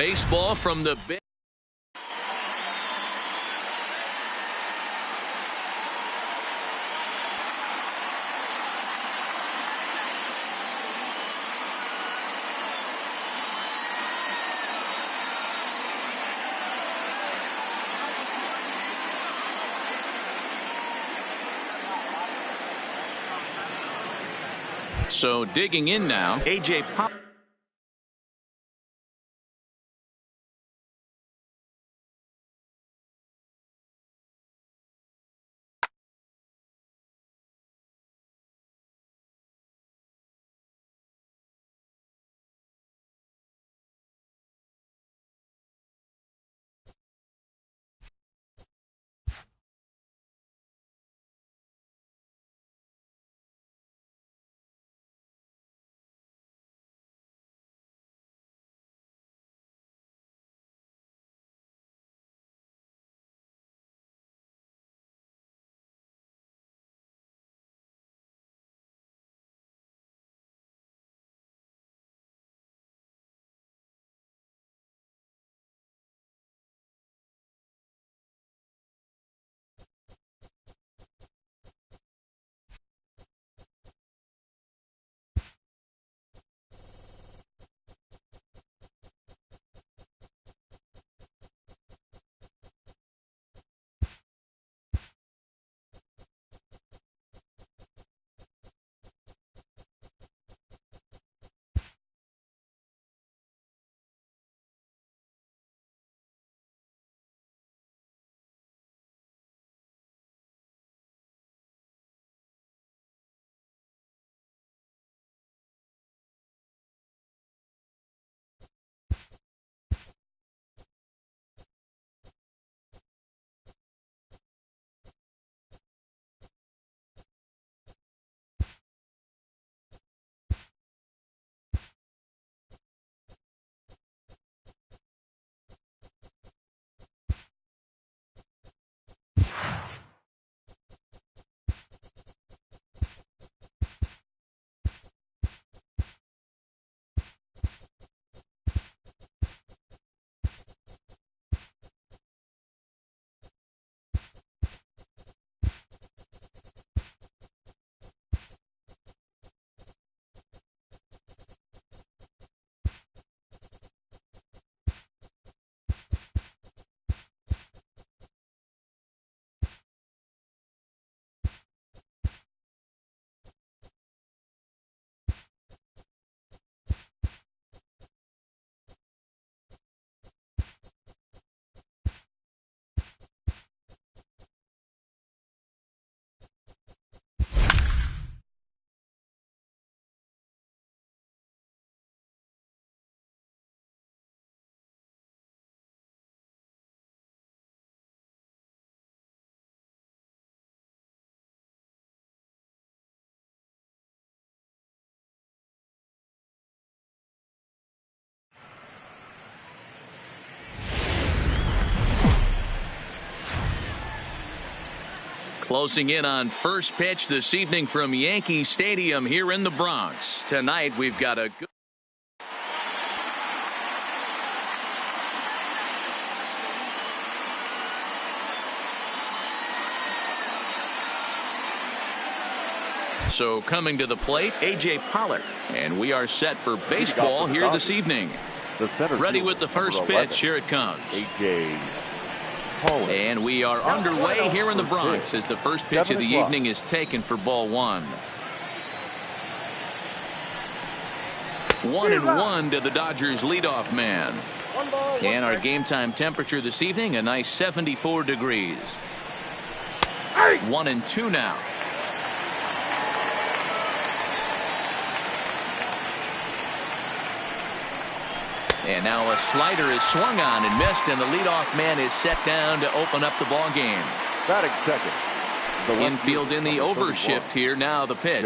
Baseball from the big. So digging in now, A.J. Pop. Closing in on first pitch this evening from Yankee Stadium here in the Bronx. Tonight we've got a good. So coming to the plate, A.J. Pollard. And we are set for baseball here this evening. Ready with the first pitch. Here it comes. A.J. And we are underway here in the Bronx as the first pitch of the evening is taken for ball one. 1-1 to the Dodgers leadoff man. And our game time temperature this evening, a nice 74 degrees. 1-2 now. And now a slider is swung on and missed, and the leadoff man is set down to open up the ball game. Batting second. Infield in the overshift here. Now the pitch.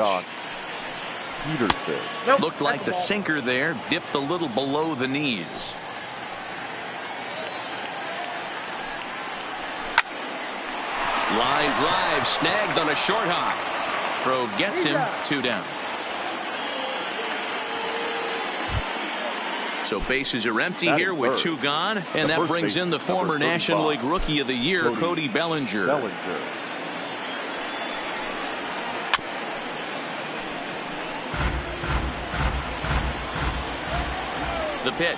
Peterson. Looked like the sinker there, dipped a little below the knees. Line drive snagged on a short hop. Throw gets him 2 down. So bases are empty here with 2 gone, and that brings in the former National League Rookie of the Year, Cody Bellinger. The pitch.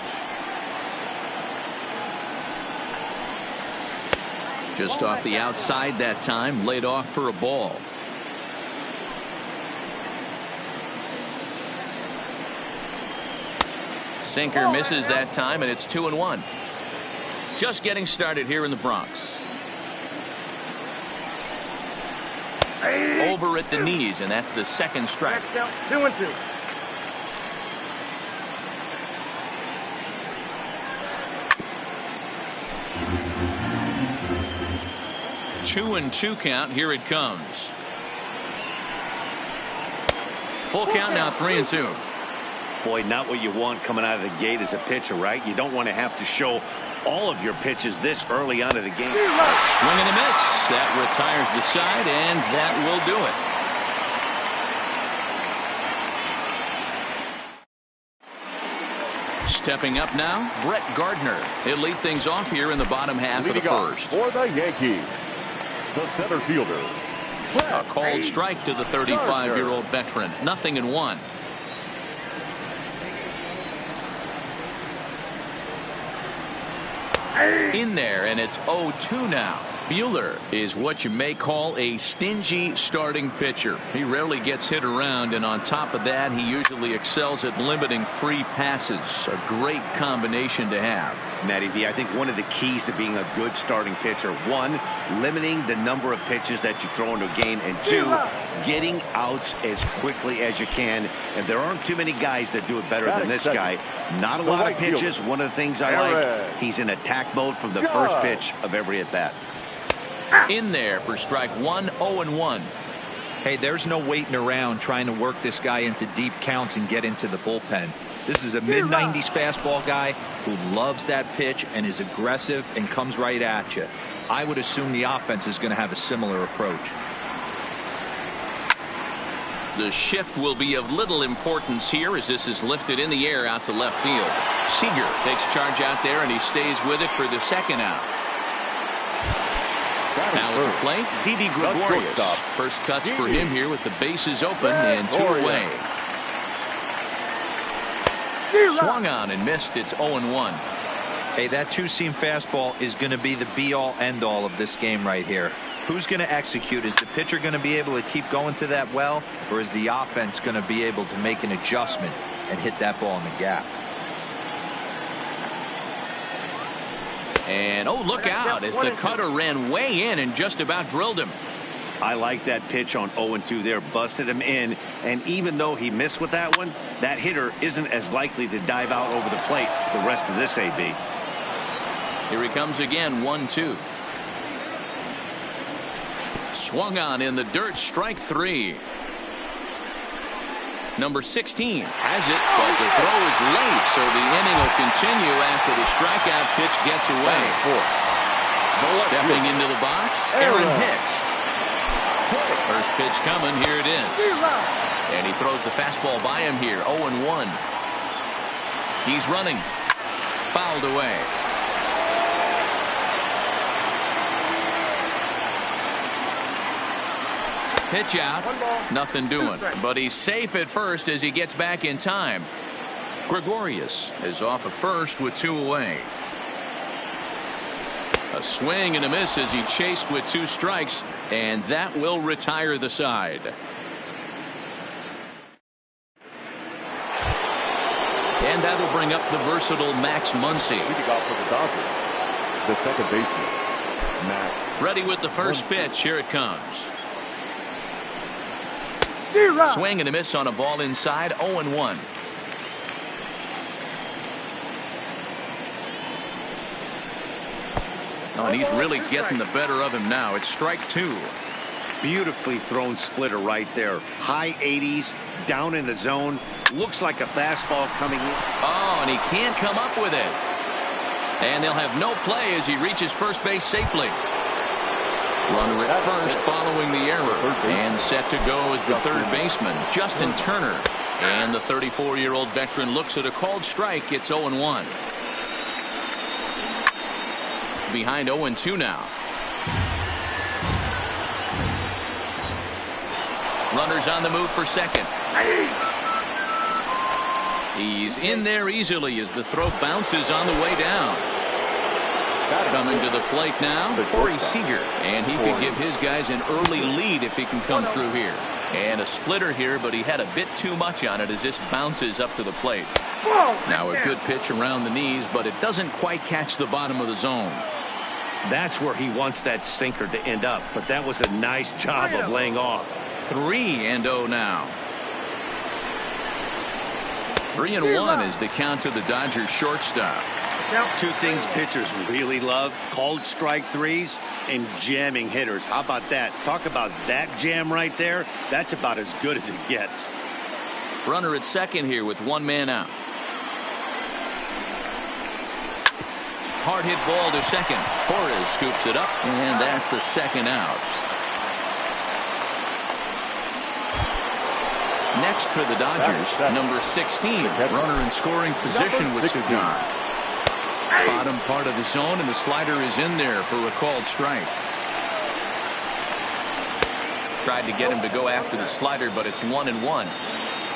Just off the outside that time, laid off for a ball. Sinker misses that time, and it's 2-1. Just getting started here in the Bronx. Over at the knees, and that's the second strike. 2-2. 2-2 count. Here it comes. Full count now, 3-2. Boy, not what you want coming out of the gate as a pitcher, right? You don't want to have to show all of your pitches this early on in the game. Swing and a miss. That retires the side, and that will do it. Stepping up now, Brett Gardner. He'll lead things off here in the bottom half of the first. For the Yankees, the center fielder. A called strike to the 35-year-old veteran. 0-1. In there, and it's 0-2 now. Buehler is what you may call a stingy starting pitcher. He rarely gets hit around, and on top of that, he usually excels at limiting free passes. A great combination to have. Matty V, I think one of the keys to being a good starting pitcher, 1, limiting the number of pitches that you throw into a game, and 2, getting outs as quickly as you can. And there aren't too many guys that do it better than this guy. Not a lot of pitches. One of the things I like, he's in attack mode from the first pitch of every at-bat. In there for strike 1, 0-1. Hey, there's no waiting around trying to work this guy into deep counts and get into the bullpen. This is a mid-90s fastball guy who loves that pitch and is aggressive and comes right at you. I would assume the offense is going to have a similar approach. The shift will be of little importance here as this is lifted in the air out to left field. Seager takes charge out there, and he stays with it for the second out. Now at the plate, Didi Gregorius. First cuts for him here with the bases open and 2 away. Swung on and missed. It's 0-1. Hey, that 2-seam fastball is going to be the be-all, end-all of this game right here. Who's going to execute? Is the pitcher going to be able to keep going to that well, or is the offense going to be able to make an adjustment and hit that ball in the gap? And, oh, look out as the cutter ran way in and just about drilled him. I like that pitch on 0-2 there. Busted him in. And even though he missed with that one, that hitter isn't as likely to dive out over the plate the rest of this AB. Here he comes again, 1-2. Swung on in the dirt, strike 3. Number 16 has it, but the throw is late, so the inning will continue after the strikeout pitch gets away. Stepping into the box, Aaron Hicks. First pitch coming, here it is. And he throws the fastball by him here, 0-1. He's running. Fouled away. Pitch out, nothing doing, but he's safe at first as he gets back in time. Gregorius is off at first with 2 away. A swing and a miss as he chased with 2 strikes, and that will retire the side. And that'll bring up the versatile Max Muncy. Leading off for the Dodgers, the second baseman, Max. Ready with the first pitch. Here it comes. Swing and a miss on a ball inside, 0-1. Oh, and he's really getting the better of him now. It's strike 2. Beautifully thrown splitter right there. High 80s, down in the zone. Looks like a fastball coming in. Oh, and he can't come up with it. And they'll have no play as he reaches first base safely. Runner at first following the error. And set to go is the third baseman, Justin Turner. And the 34-year-old veteran looks at a called strike. It's 0-1. Behind 0-2 now. Runners on the move for second. He's in there easily as the throw bounces on the way down. Coming to the plate now, Corey Seager. And he could give his guys an early lead if he can come through here. And a splitter here, but he had a bit too much on it as this bounces up to the plate. Now a good pitch around the knees, but it doesn't quite catch the bottom of the zone. That's where he wants that sinker to end up, but that was a nice job of laying off. 3-0 now. 3-1 is the count to the Dodgers shortstop. Two things pitchers really love: called strike threes and jamming hitters. How about that? Talk about that jam right there. That's about as good as it gets. Runner at second here with one man out. Hard hit ball to second. Torres scoops it up, and that's the second out. Next for the Dodgers, number 16, runner in scoring position with Sugan. Bottom part of the zone, and the slider is in there for a called strike. Tried to get him to go after the slider, but it's 1-1.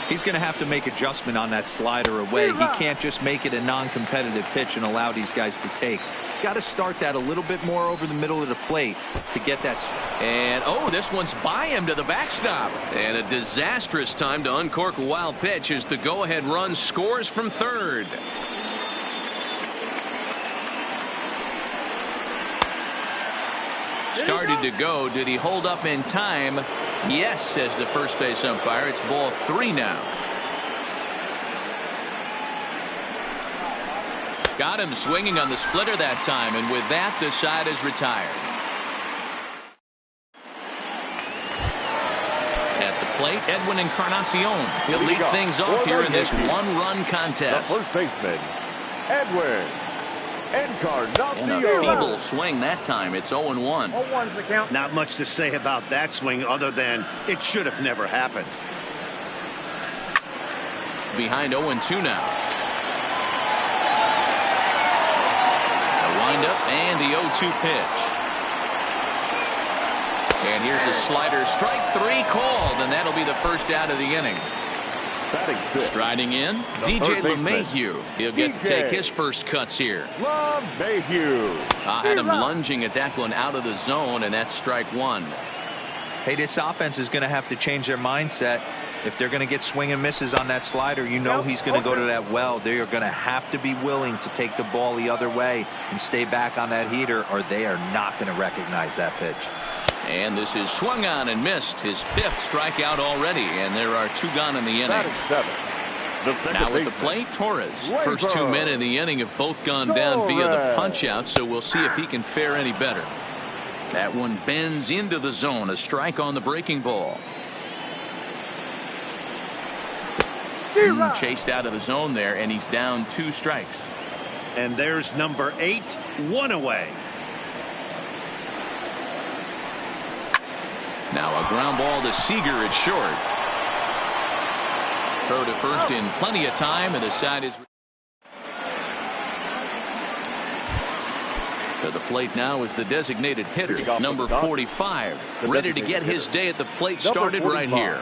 He's going to have to make adjustment on that slider away. He can't just make it a non-competitive pitch and allow these guys to take. He's got to start that a little bit more over the middle of the plate to get that. And this one's by him to the backstop. And a disastrous time to uncork a wild pitch as the go-ahead run scores from third. Started to go. Did he hold up in time? Yes, says the first base umpire. It's ball 3 now. Got him swinging on the splitter that time, and with that, the side is retired. At the plate, Edwin Encarnacion. He'll lead things off here in this one-run contest. The first baseman, Edwin Encarnacion. And a feeble swing that time. It's 0-1. 0-1's the count. Not much to say about that swing other than it should have never happened. Behind 0-2 now. The windup and the 0-2 pitch. And here's a slider. Strike 3 called, and that'll be the first out of the inning. Striding in, DJ LeMahieu. He'll get to take his first cuts here. LeMahieu. Had him lunging at that one out of the zone, and that's strike 1. Hey, this offense is going to have to change their mindset. If they're going to get swing and misses on that slider, you know he's going to go to that well. They are going to have to be willing to take the ball the other way and stay back on that heater, or they are not going to recognize that pitch. And this is swung on and missed. His 5th strikeout already, and there are 2 gone in the inning. Now at the plate, Torres. First 2 men in the inning have both gone down via the punch-out, so we'll see if he can fare any better. That one bends into the zone. A strike on the breaking ball. Chased out of the zone there, and he's down 2 strikes. And there's number 8, 1 away. Now a ground ball to Seager at short. Throw to first in plenty of time, and the side is. To the plate now is the designated hitter, number 45, ready to get his day at the plate started right here.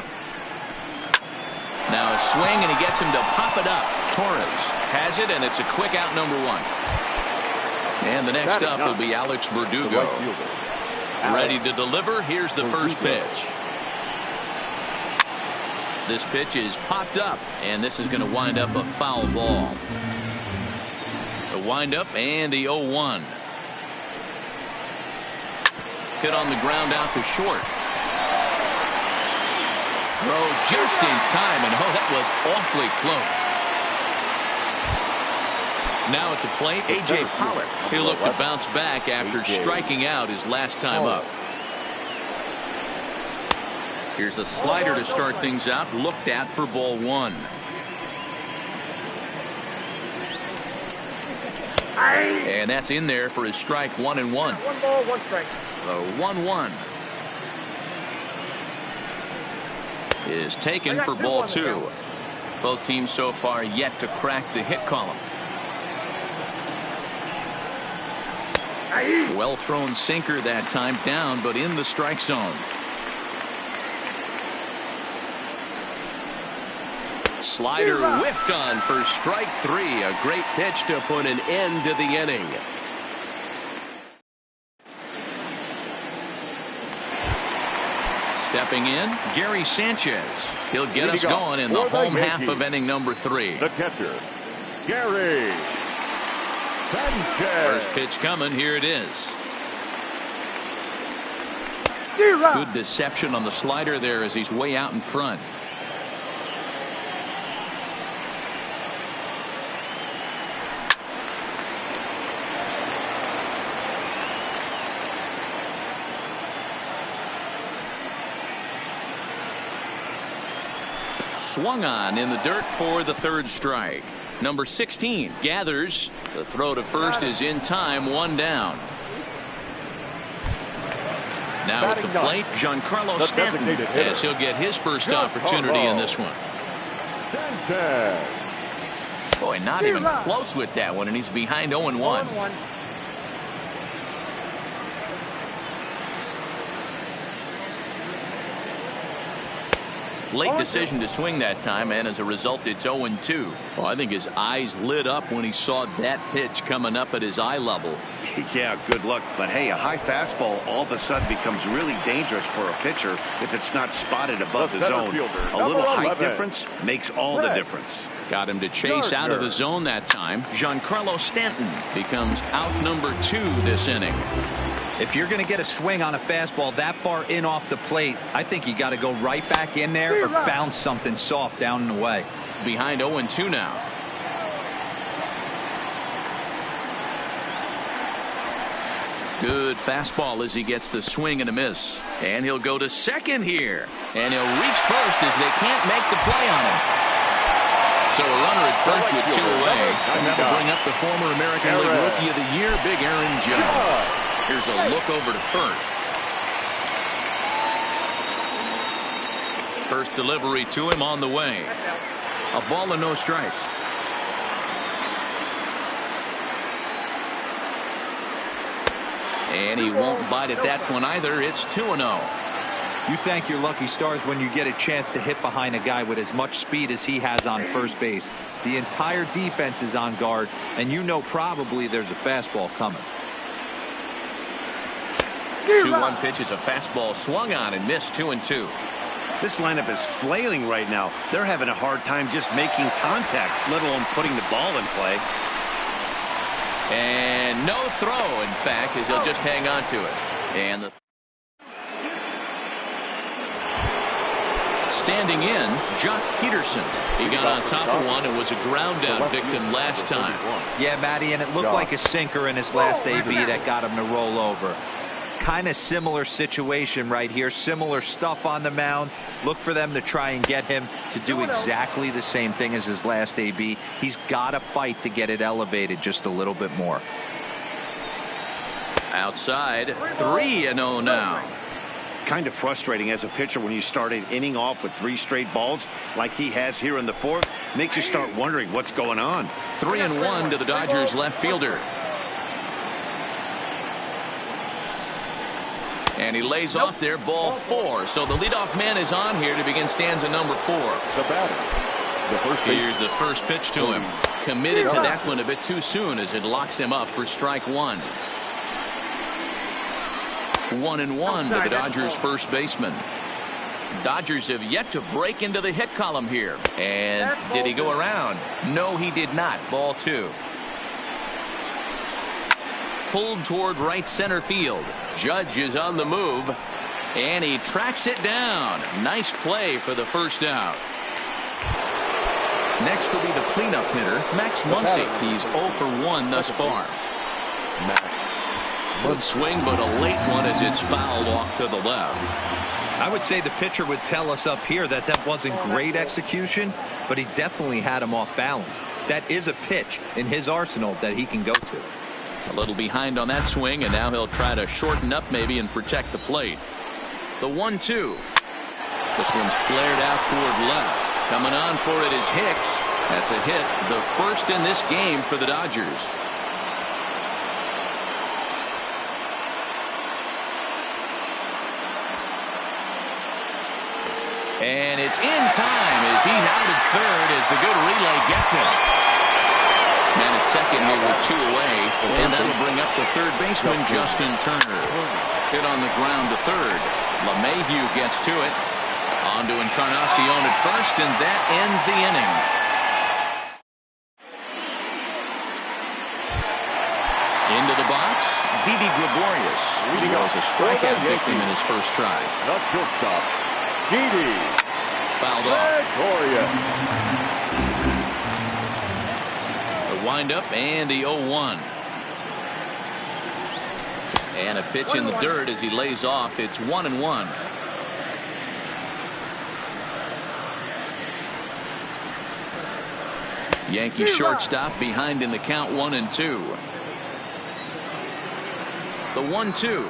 Now a swing, and he gets him to pop it up. Torres has it, and it's a quick out, number 1. And the next up will be Alex Verdugo. Ready to deliver. Here's the first pitch. This pitch is popped up, and this is going to wind up a foul ball. The windup and the 0-1. Hit on the ground out to short. Throw just in time, and that was awfully close. Now at the plate, A.J. Pollock. He'll look to bounce back after striking out his last time up. Here's a slider to start things out, looked at for ball 1. And that's in there for his strike 1-1. 1 ball, 1 strike. The 1-1 is taken for ball 2. Both teams so far yet to crack the hit column. Well thrown sinker that time, down but in the strike zone. Slider whiffed on for strike 3. A great pitch to put an end to the inning. Stepping in, Gary Sanchez. He'll get us going in the home half of inning number 3. The catcher, Gary Sanchez. First pitch coming. Here it is. Good deception on the slider there as he's way out in front. Swung on in the dirt for the 3rd strike. Number 16 gathers. The throw to first is in time. 1 down. Now at the plate, Giancarlo Stanton, as he'll get his first opportunity in this one. Boy, not even close with that one, and he's behind 0-1. Late decision to swing that time, and as a result, it's 0-2. Well, I think his eyes lit up when he saw that pitch coming up at his eye level. Yeah, good luck. But hey, a high fastball all of a sudden becomes really dangerous for a pitcher if it's not spotted above the zone. A little height difference makes all the difference. Got him to chase out of the zone that time. Giancarlo Stanton becomes out number 2 this inning. If you're going to get a swing on a fastball that far in off the plate, I think you got to go right back in there or bounce something soft down and away. Behind 0-2 now. Good fastball as he gets the swing and a miss. And he'll go to second here. And he'll reach first as they can't make the play on him. So a runner at first with 2 away. And that'll bring up the former American League Rookie of the Year, Big Aaron Judge. Here's a look over to first. First delivery to him on the way. A ball and no strikes. And he won't bite at that one either. It's 2-0. You thank your lucky stars when you get a chance to hit behind a guy with as much speed as he has on first base. The entire defense is on guard, and you know probably there's a fastball coming. 2-1 pitch is a fastball swung on and missed. 2-2. This lineup is flailing right now. They're having a hard time just making contact, let alone putting the ball in play. And no throw, in fact, as he'll just hang on to it. And the standing in, Jock Peterson. He got on top of one and was a ground down victim last time. Yeah, Matty, and it looked like a sinker in his last AB that got him to roll over. Kind of similar situation right here. Similar stuff on the mound. Look for them to try and get him to do exactly the same thing as his last AB. He's got to fight to get it elevated just a little bit more. Outside, 3-0 now. Kind of frustrating as a pitcher when you start an inning off with 3 straight balls like he has here in the 4th. Makes you start wondering what's going on. 3-1 to the Dodgers left fielder. And he lays off there, ball 4. So the leadoff man is on here to begin stanza number 4. The batter. Here's the first pitch to him. Committed to that one a bit too soon as it locks him up for strike 1. 1-1 to the Dodgers first baseman. Dodgers have yet to break into the hit column here. And did he go around? No, he did not. Ball 2. Pulled toward right center field. Judge is on the move, and he tracks it down. Nice play for the first out. Next will be the cleanup hitter, Max Muncy. He's 0 for 1 thus far. Good swing, but a late one as it's fouled off to the left. I would say the pitcher would tell us up here that that wasn't great execution, but he definitely had him off balance. That is a pitch in his arsenal that he can go to. A little behind on that swing, and now he'll try to shorten up maybe and protect the plate. The 1-2. This one's flared out toward left. Coming on for it is Hicks. That's a hit, the first in this game for the Dodgers. And it's in time as he's out at third as the good relay gets him. Man at second here with 2 away, and that'll bring up the third baseman, Justin Turner. Hit on the ground to third. LeMahieu gets to it. On to Encarnacion at first, and that ends the inning. Into the box, Didi Gregorius. He was a strikeout victim in his first try. The shortstop, Didi. Fouled off. Gregorius. The windup and the 0-1. And a pitch in the dirt as he lays off. It's 1-1. Yankee shortstop behind in the count, 1-2. The 1-2.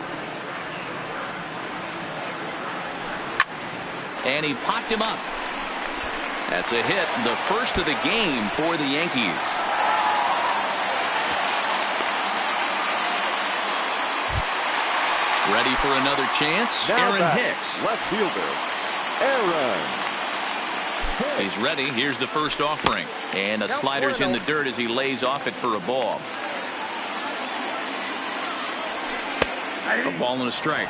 And he popped him up. That's a hit, the first of the game for the Yankees. Ready for another chance? Now Aaron Hicks. Left fielder, Aaron. He's ready. Here's the first offering. And a slider's in the dirt as he lays off it for a ball. A ball and a strike.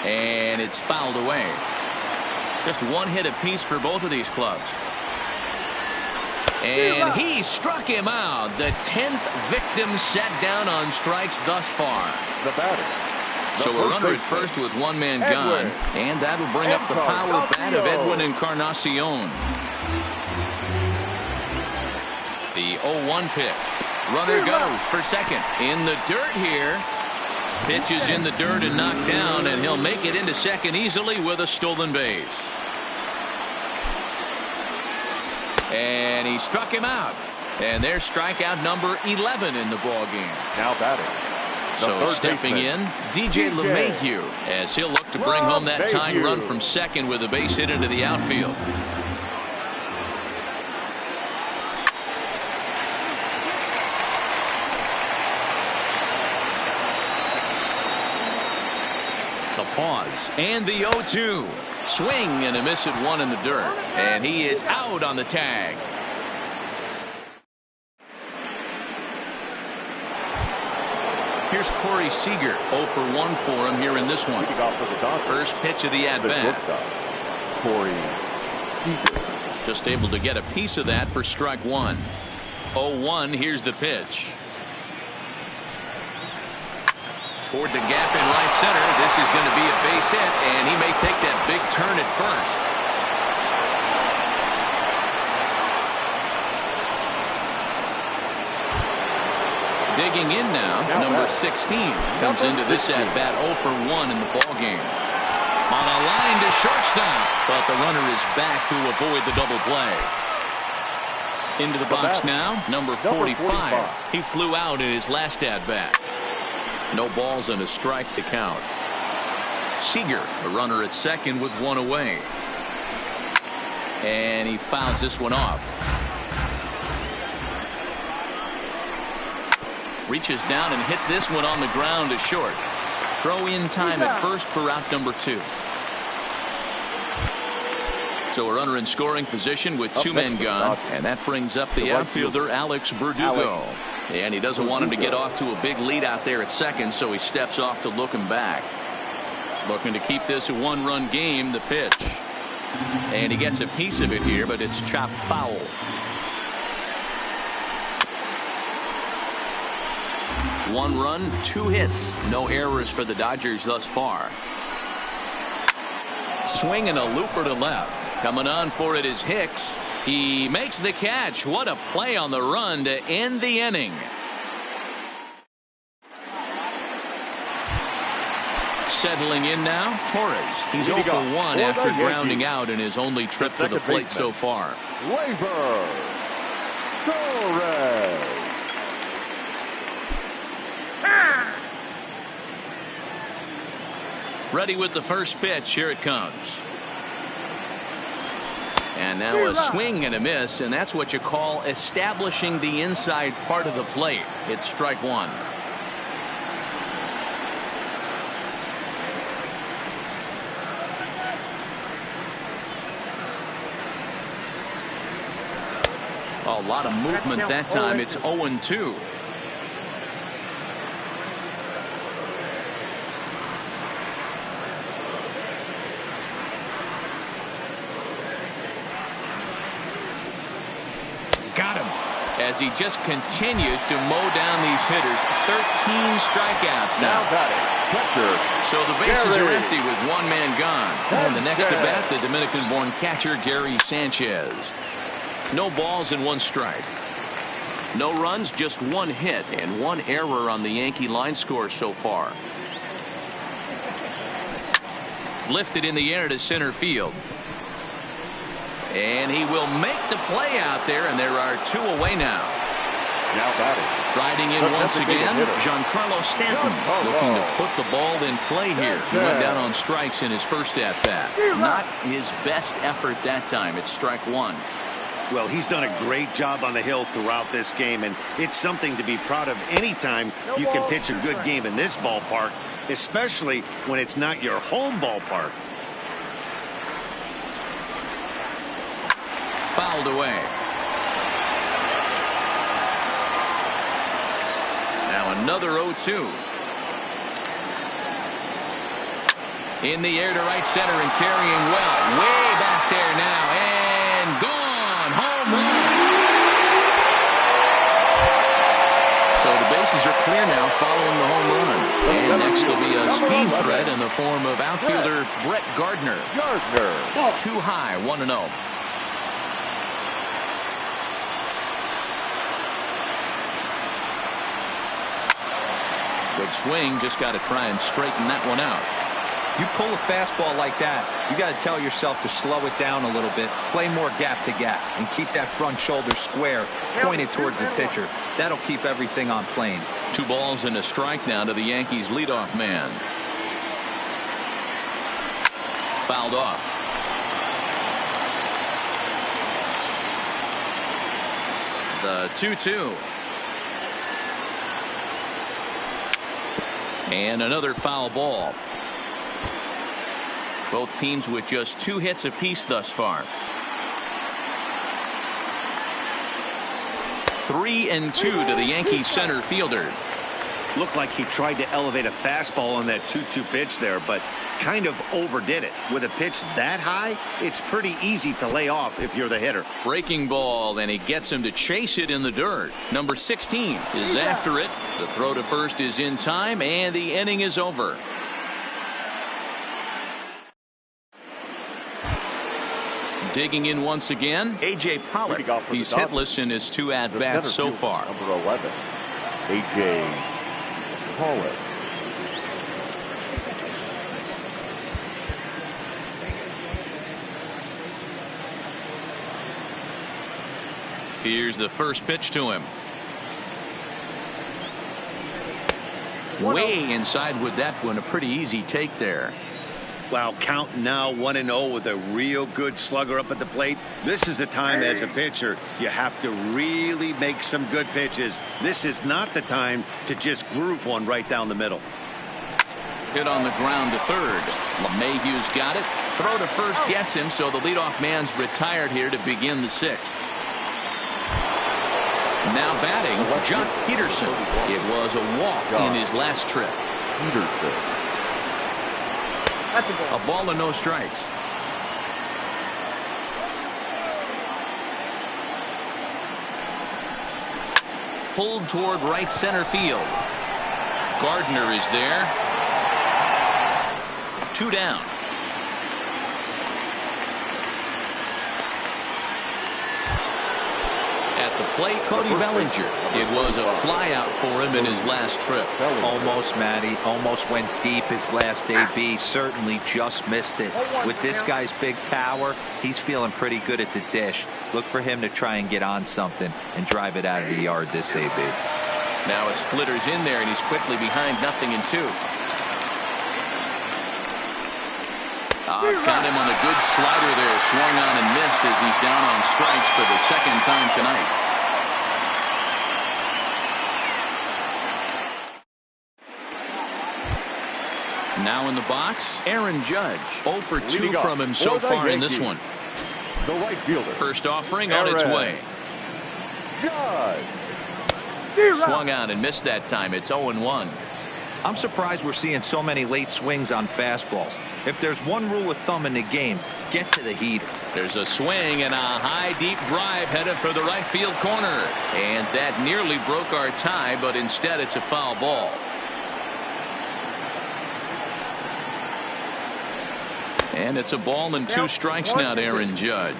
And it's fouled away. Just one hit apiece for both of these clubs. And he struck him out. The 10th victim set down on strikes thus far. The batter. So a runner at first with one man gone. And that'll bring up the power bat of Edwin Encarnacion. The 0-1 pitch. Runner goes for second. In the dirt here. Pitch is in the dirt and knocked down, and he'll make it into second easily with a stolen base. And he struck him out. And there's strikeout number 11 in the ball game. Now batting. So stepping in, DJ LeMahieu, as he'll look to bring home that tying run from second with a base hit into the outfield. The pause and the 0-2. Swing and a miss at one in the dirt. And he is out on the tag. Here's Corey Seager, 0 for 1 for him here in this one. First pitch of the at-bat. Corey Seager. Just able to get a piece of that for strike one. 0-1, here's the pitch. Toward the gap in right center. This is going to be a base hit, and he may take that big turn at first. Digging in now, number 16 comes into this at bat 0 for 1 in the ball game. On a line to shortstop, but the runner is back to avoid the double play. Into the box now, number 45. He flew out in his last at bat. No balls and a strike to count. Seager, a runner at second with one away. And he fouls this one off. Reaches down and hits this one on the ground to short. Throw in time at first for out number 2. So a runner in scoring position with 2 men gone. And that brings up the outfielder Alex Verdugo. And he doesn't want him to get off to a big lead out there at second, so he steps off to look him back. Looking to keep this a 1-run game, the pitch. And he gets a piece of it here, but it's chopped foul. One run, 2 hits. No errors for the Dodgers thus far. Swing and a looper to left. Coming on for it is Hicks. He makes the catch. What a play on the run to end the inning. settling in now, Torres. He's 0 for 1 after grounding out in his only trip to the plate so far. Torres. Ready with the first pitch. Here it comes. And now a swing and a miss, and that's what you call establishing the inside part of the plate. It's strike one. A lot of movement that time. It's 0-2. Got him. As he just continues to mow down these hitters. 13 strikeouts now. So the bases are empty with one man gone. And the next to bat, the Dominican-born catcher Gary Sanchez. No balls and one strike. No runs, just one hit and one error on the Yankee line score so far. Lifted in the air to center field. And he will make the play out there, and there are two away now. Now batting. Riding in once again, Giancarlo Stanton looking to put the ball in play here. He went down on strikes in his first at-bat. Not his best effort that time. It's strike one. Well, he's done a great job on the hill throughout this game, and it's something to be proud of anytime you can pitch a good game in this ballpark, especially when it's not your home ballpark. Fouled away. Now another 0-2. In the air to right center and carrying well. Way back there now. And gone. Home run. So the bases are clear now following the home run. And next will be a speed threat in the form of outfielder Brett Gardner. Too high, 1-0. Good swing, just got to try and straighten that one out. You pull a fastball like that, you got to tell yourself to slow it down a little bit, play more gap to gap, and keep that front shoulder square, pointed towards the pitcher. That'll keep everything on plane. 2 balls and a strike now to the Yankees leadoff man. Fouled off. The 2-2. And another foul ball. Both teams with just 2 hits apiece thus far. 3-2 to the Yankees center fielder. Looked like he tried to elevate a fastball on that 2-2 pitch there, but kind of overdid it. With a pitch that high, it's pretty easy to lay off if you're the hitter. Breaking ball, and he gets him to chase it in the dirt. Number 16 is after it. The throw to first is in time, and the inning is over. Digging in once again, A.J. Pollock. He's hitless in his 2 at-bats so far. Number 11, A.J. Pollock. Here's the first pitch to him. Way inside with that one. A pretty easy take there. Wow, count now 1-0 with a real good slugger up at the plate. This is the time as a pitcher you have to really make some good pitches. This is not the time to just groove one right down the middle. Hit on the ground to third. LeMahieu's got it. Throw to first gets him, so the leadoff man's retired here to begin the 6th. Now batting, Jock Peterson. It was a walk in his last trip. Peterson. A ball and no strikes. Pulled toward right center field. Gardner is there. 2 down. At At the plate, Cody Bellinger. It was a flyout for him in his last trip. Almost, Matty. Almost went deep his last AB. Certainly just missed it. With this guy's big power, he's feeling pretty good at the dish. Look for him to try and get on something and drive it out of the yard this AB. Now a splitter's in there, and he's quickly behind 0-2. Got him on a good slider there. Swung on and missed as he's down on strikes for the second time tonight. Now in the box, Aaron Judge. 0 for 2 from him so far in this one. The right fielder. First offering on its way. Judge. Swung on and missed that time. It's 0-1. I'm surprised we're seeing so many late swings on fastballs. If there's one rule of thumb in the game, get to the heater. There's a swing and a high deep drive headed for the right field corner. And that nearly broke our tie, but instead it's a foul ball. And it's a ball and 2 strikes now to Aaron Judge.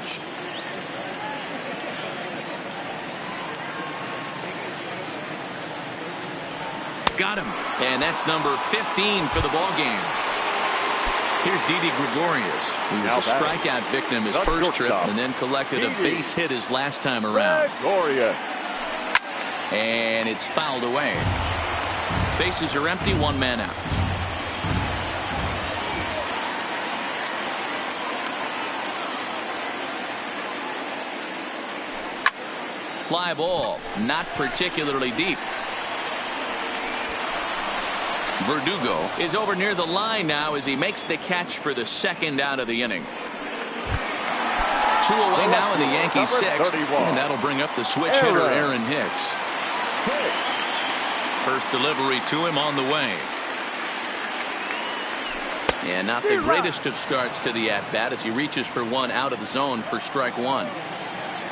Got him. And that's number 15 for the ball game. Here's Didi Gregorius, who was a strikeout victim his first trip and then collected a base hit his last time around. And it's fouled away. Bases are empty, 1 man out. Fly ball, not particularly deep. Verdugo is over near the line now as he makes the catch for the second out of the inning. 2 away now in the Yankees 6th, and that'll bring up the switch hitter Aaron Hicks. First delivery to him on the way. And not the greatest of starts to the at-bat as he reaches for 1 out of the zone for strike 1.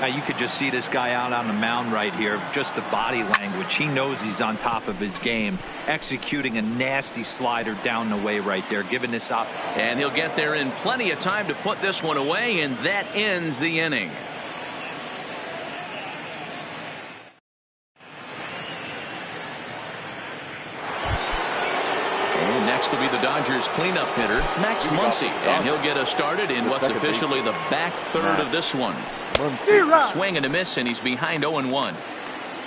Now you could just see this guy out on the mound right here. Just the body language. He knows he's on top of his game. Executing a nasty slider down the way right there. Giving this up. And he'll get there in plenty of time to put this one away, and that ends the inning. And next will be the Dodgers cleanup hitter, Max Muncy. And he'll get us started in what's officially the back third of this one. Swing and a miss, and he's behind 0-1.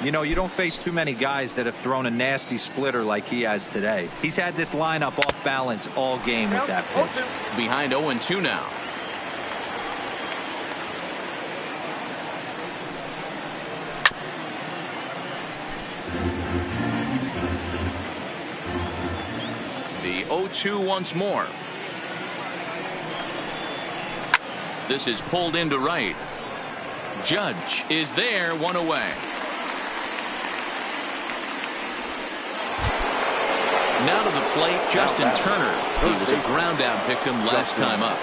You know, you don't face too many guys that have thrown a nasty splitter like he has today. He's had this lineup off balance all game with that pitch. Behind 0-2 now. The 0-2 once more. This is pulled into right. Judge is there, 1 away. Now to the plate, Justin Turner. He was a ground out victim last time up.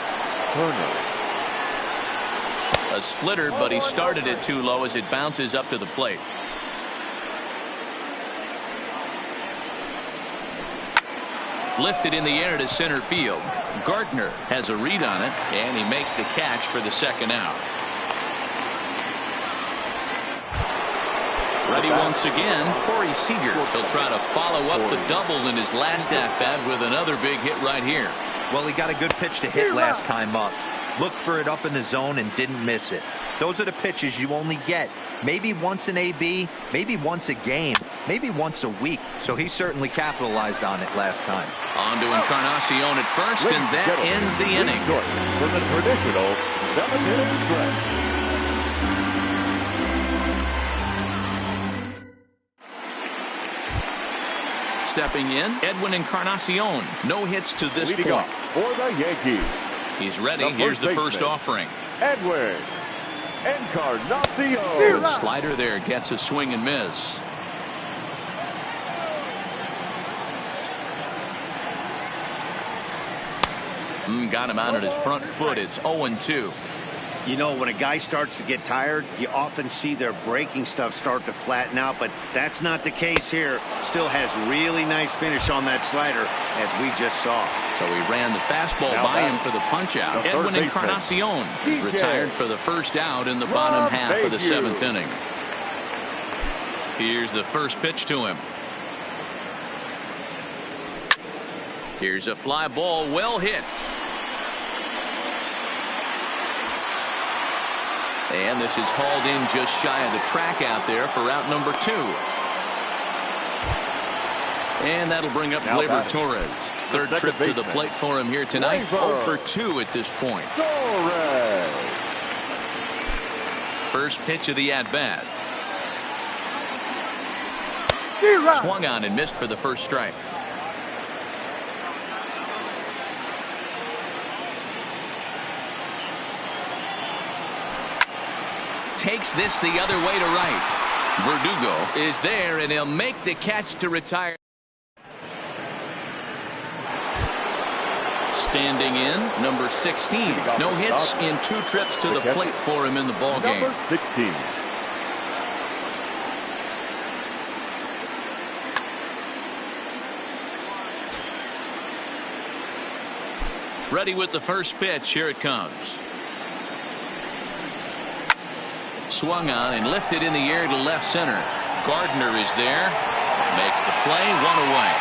A splitter, but he started it too low as it bounces up to the plate. Lifted in the air to center field. Gardner has a read on it, and he makes the catch for the second out. Ready once again, Corey Seager. He'll try to follow up the double in his last at-bat with another big hit right here. Well, he got a good pitch to hit last time up. Looked for it up in the zone and didn't miss it. Those are the pitches you only get maybe once an AB, maybe once a game, maybe once a week. So he certainly capitalized on it last time. On to Encarnacion at first, and that ends the inning. For the traditional 7-inning stretch. Stepping in, Edwin Encarnacion. No hits to this point. For the Yankees. He's ready. Here's the first offering. Edwin Encarnacion. The slider there gets a swing and miss. Got him out at his front foot. It's 0-2. You know, when a guy starts to get tired, you often see their breaking stuff start to flatten out, but that's not the case here. Still has really nice finish on that slider, as we just saw. So he ran the fastball by him for the punch-out. Edwin Encarnacion is retired for the first out in the bottom half of the 7th inning. Here's the first pitch to him. Here's a fly ball, well hit. And this is hauled in just shy of the track out there for out number 2. And that'll bring up Gleyber Torres. Third trip to the plate for him here tonight. 0 for 2 at this point. First pitch of the at-bat. Swung on and missed for the first strike. Takes this the other way to right. Verdugo is there, and he'll make the catch to retire. Standing in, number 16. No hits in 2 trips to the plate for him in the ball game. Number 16. Ready with the first pitch. Here it comes. Swung on and lifted in the air to left center. Gardner is there. Makes the play, 1 away.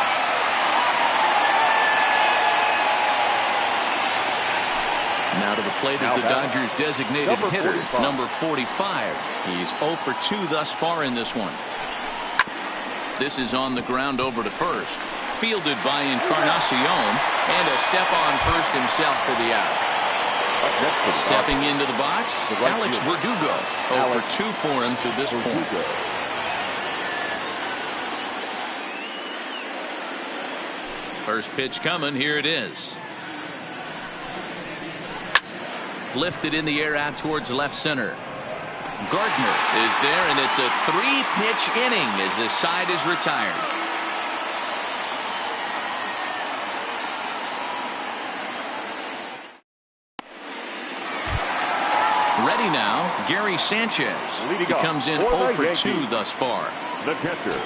Now to the plate is the Dodgers' designated hitter, number 45. He's 0 for 2 thus far in this one. This is on the ground over to first. Fielded by Encarnacion, and a step on first himself for the out. Stepping into the box, Alex Verdugo. 0 for 2 for him to this point. First pitch coming. Here it is. Lifted in the air out towards left center. Gardner is there, and it's a 3-pitch inning as the side is retired. Ready now, Gary Sanchez. He comes in 0 for 2 thus far. The catcher,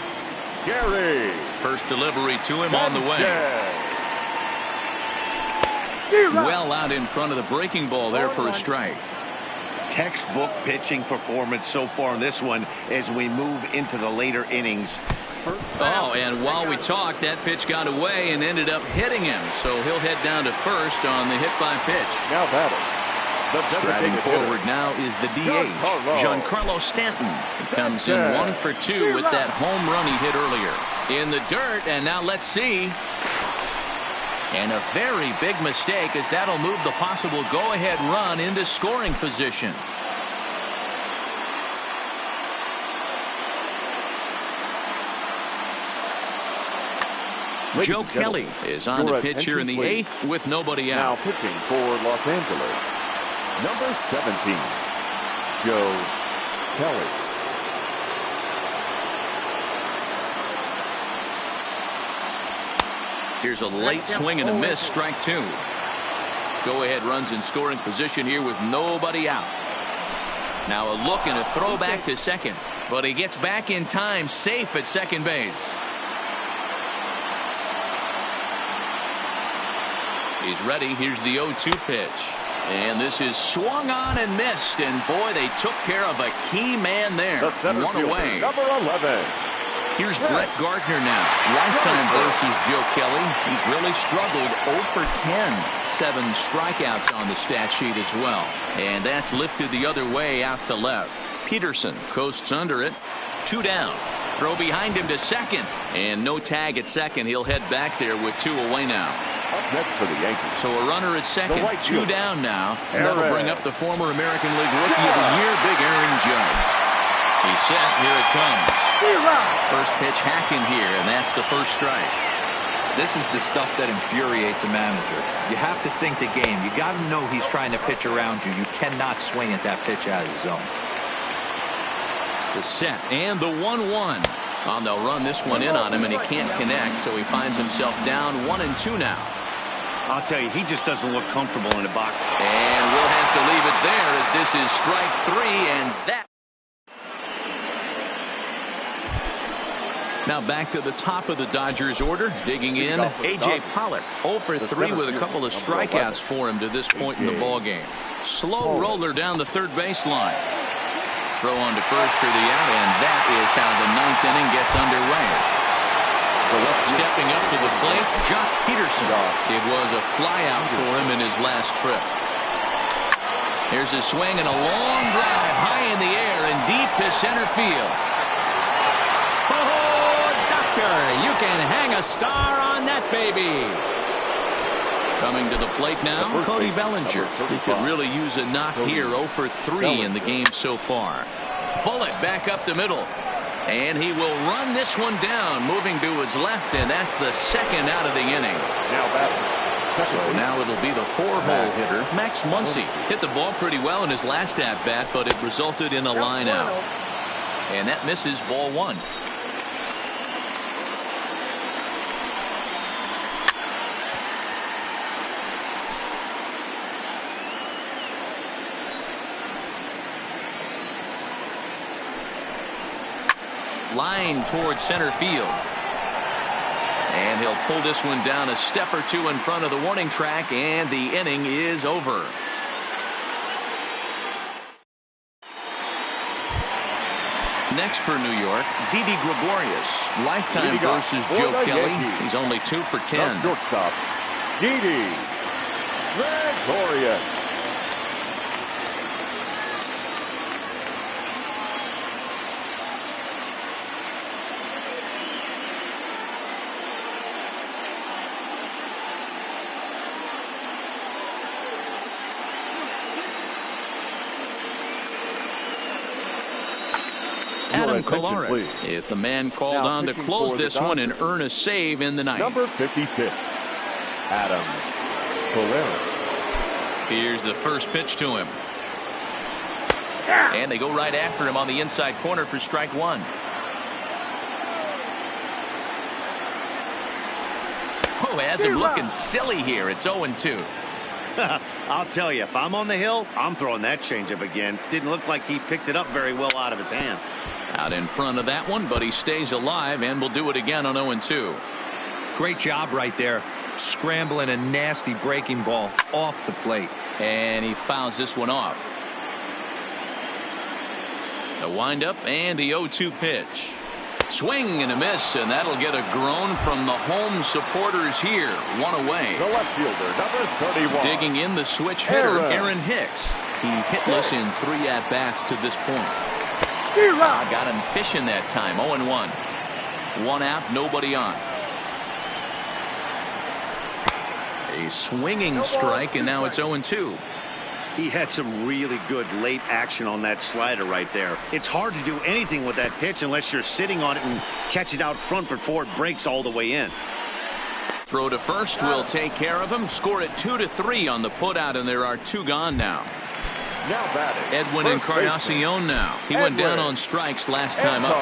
Gary. First delivery to him on the way. Well out in front of the breaking ball there for a strike. Textbook pitching performance so far in this one as we move into the later innings. Oh, and while we talked, that pitch got away and ended up hitting him. So he'll head down to first on the hit by pitch. Now batting. Striding forward now is the DH, Giancarlo Stanton. He comes in 1 for 2 with that home run he hit earlier. In the dirt, and now let's see. And a very big mistake, as that'll move the possible go-ahead run into scoring position. Joe Kelly is on the pitch here in the 8th with nobody out. Now pitching for Los Angeles, number 17, Joe Kelly. Here's a late swing and a miss, strike 2. Go-ahead runs in scoring position here with nobody out. Now a look and a throw back to second, but he gets back in time, safe at second base. He's ready. Here's the 0-2 pitch. And this is swung on and missed. And boy, they took care of a key man there. One away. Number 11. Here's Brett Gardner now. Lifetime versus Joe Kelly. He's really struggled. 0 for 10. 7 strikeouts on the stat sheet as well. And that's lifted the other way out to left. Peterson coasts under it. 2 down. Throw behind him to second. And no tag at second. He'll head back there with 2 away now. Up next for the Yankees. So a runner at second, 2 down now. And that'll bring up the former American League Rookie of the Year, Big Aaron Judge. He's set. Here it comes. First pitch hacking here, and that's the first strike. This is the stuff that infuriates a manager. You have to think the game. You got to know he's trying to pitch around you. You cannot swing at that pitch out of the zone. The set and the 1-1. They'll run this one in on him, and he can't connect, so he finds himself down 1-2 now. I'll tell you, he just doesn't look comfortable in the box. And we'll have to leave it there as this is strike 3, and that. Now back to the top of the Dodgers order, digging in, A.J. Pollock, 0 for 3 with a couple of strikeouts for him to this point in the ballgame. Slow roller down the third baseline. throw on to first for the out, and that is how the ninth inning gets underway. Stepping up to the plate, Jock Peterson. It was a flyout for him in his last trip. Here's a swing and a long drive high in the air and deep to center field. Oh, doctor, you can hang a star on that baby. Coming to the plate now, Cody Bellinger. He could really use a knock here. 0 for 3 in the game so far. Bullet back up the middle. And he will run this one down, moving to his left, and that's the second out of the inning. So now it'll be the 4-hole hitter, Max Muncy. Hit the ball pretty well in his last at-bat, but it resulted in a line out. And that misses ball 1. Line towards center field. And he'll pull this one down a step or two in front of the warning track, and the inning is over. Next for New York, Didi Gregorius. Lifetime versus Joe Kelly. He's only 2 for 10. Shortstop, Didi Gregorius. Adam Kolarek is the man called on to close this one and earn a save in the ninth. Number 56, Adam Kolarek. Here's the first pitch to him. And they go right after him on the inside corner for strike 1. Oh, has him looking silly here. It's 0-2. I'll tell you, if I'm on the hill, I'm throwing that changeup again. Didn't look like he picked it up very well out of his hand. Out in front of that one, but he stays alive and will do it again on 0-2. Great job right there. Scrambling a nasty breaking ball off the plate. And he fouls this one off. The windup and the 0-2 pitch. Swing and a miss, and that'll get a groan from the home supporters here. 1 away. The left fielder, number 31. Digging in the switch hitter, Aaron Hicks. He's hitless in 3 at-bats to this point. Got him fishing that time. 0-1. 1 out, nobody on. A swinging strike, and now it's 0-2. He had some really good late action on that slider right there. It's hard to do anything with that pitch unless you're sitting on it and catch it out front before it breaks all the way in. Throw to first will take care of him. Score it 2-3 on the putout, and there are 2 gone now. Now batting, Edwin Encarnacion now. He went down on strikes last time up.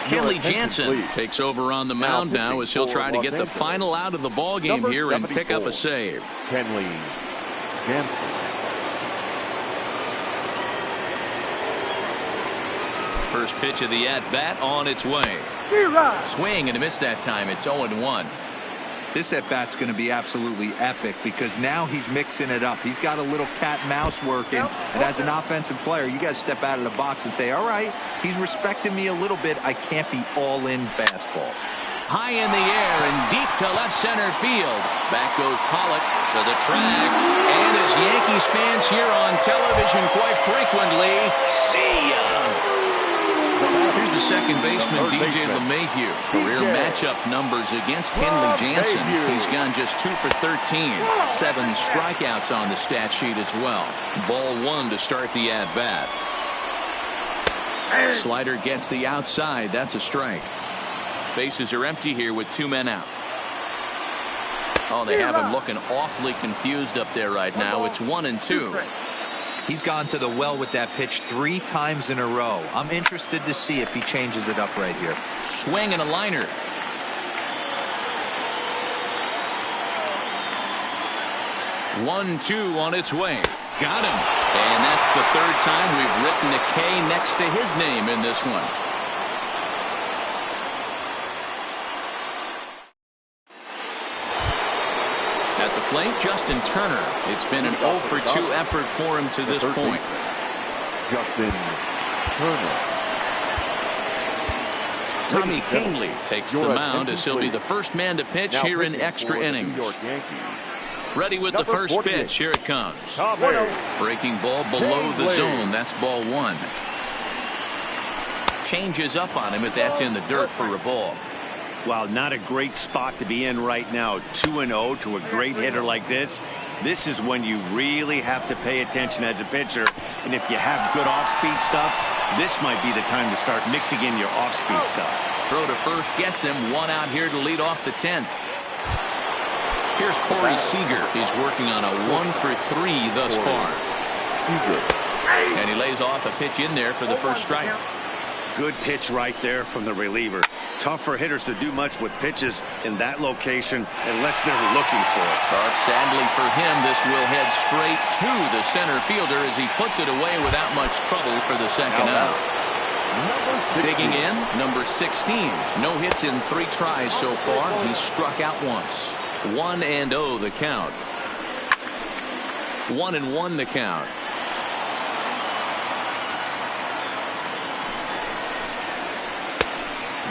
Kenley Jansen takes over on the mound now as he'll try to get the final out of the ball game here and pick up a save. Kenley Jansen. First pitch of the at-bat on its way. Swing and a miss that time. It's 0-1. This at-bat's going to be absolutely epic because now he's mixing it up. He's got a little cat and mouse working, and as an offensive player, you got to step out of the box and say, all right, he's respecting me a little bit. I can't be all-in fastball. High in the air and deep to left center field. Back goes Pollock to the track. And as Yankees fans hear on television quite frequently, see ya! Here's the second baseman, DJ LeMahieu. Career matchup numbers against Kenley Jansen. He's gone just 2 for 13. 7 strikeouts on the stat sheet as well. Ball 1 to start the at-bat. Slider gets the outside. That's a strike. Bases are empty here with 2 men out. Oh, they have him looking awfully confused up there right now. It's 1-2. He's gone to the well with that pitch 3 times in a row. I'm interested to see if he changes it up right here. Swing and a liner. One-two on its way. Got him. And that's the 3rd time we've written a K next to his name in this one. At the plate, Justin Turner. It's been an 0 for 2 effort for him to this point. Justin Turner. Tommy Kingley takes the mound as he'll be the first man to pitch here in extra innings. Ready with the first pitch. Here it comes. Breaking ball below the zone. That's ball 1. Changes up on him if that's in the dirt for a ball. Well, not a great spot to be in right now. 2-0 to a great hitter like this. This is when you really have to pay attention as a pitcher. And if you have good off-speed stuff, this might be the time to start mixing in your off-speed stuff. Throw to first gets him. 1 out here to lead off the 10th. Here's Corey Seager. He's working on a 1 for 3 thus far. And he lays off a pitch in there for the first strike. Good pitch right there from the reliever. Tough for hitters to do much with pitches in that location unless they're looking for it. But sadly for him, this will head straight to the center fielder as he puts it away without much trouble for the second out. Digging in, number 16. No hits in 3 tries so far. He's struck out once. 1-0 the count. 1-1 the count.